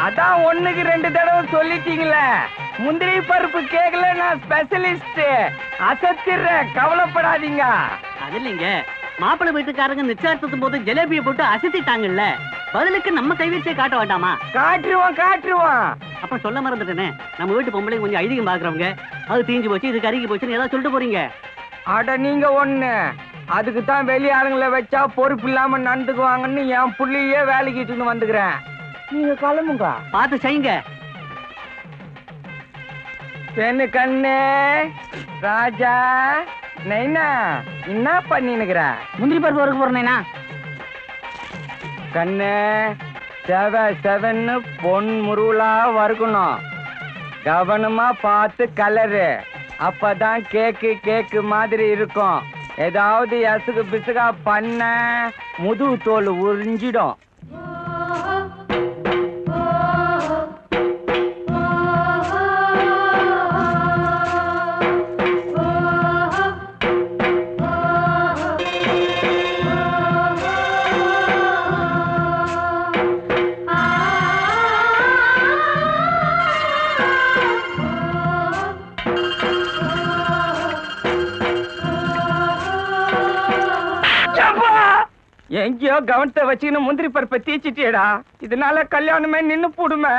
அதான் ஒண்ணுக்கு 2 தடவை சொல்லிட்டீங்களே. முந்திரி பருப்பு கேக்கல, நான் ஸ்பெஷலிஸ்ட். அசத்திடுறேன், கவலைப்படாதீங்க. அது இல்லைங்க, மாப்பிள்ளை வீட்டுக்காரங்க நிச்சயத்தும் போது ஜிலேபியை போட்டு அசத்திட்டாங்கல்ல, பதிலுக்கு நம்ம கைவரிசையை காட்ட வேண்டாமா? காட்டுருவோம். அப்ப சொல்ல மறந்துட்டேனே, நம்ம வீட்டு பொம்பளை கொஞ்சம் அதிகம் பாக்குறவங்க, அது தீஞ்சு போச்சு, இது கருகி போச்சுன்னு ஏதாவது சொல்லிட்டு போறீங்க. அட நீங்க ஒண்ணு, அதுக்கு தான் வெளி ஆளுங்களை வச்சா பொறுப்பு இல்லாம நடந்துக்குவாங்கன்னு என் புள்ளையே வேலைக்கிட்டு வந்துக்கிறேன். நீங்க கிளம்புங்க. பார்த்து செய்யுங்க. பெண்ணு கண்ணு ராஜா நைனா என்ன பண்ணினுக்கிற? முந்திரி பருப்பு வறுக்க போறேனா? கண்ணு செவன்னு பொன் முருளா வறுக்கணும். கவனமா பார்த்து கலரு, அப்பதான் கேக்கு மாதிரி இருக்கும். ஏதாவது எசுகு பிசுகா பண்ண முதுகு தோல் உறிஞ்சிடும். எங்கேயோ கவனத்தை வச்சுக்கின்னு முந்திரி பருப்பை தீச்சிட்டியடா. இதனால கல்யாணமே நின்னு போடுமே.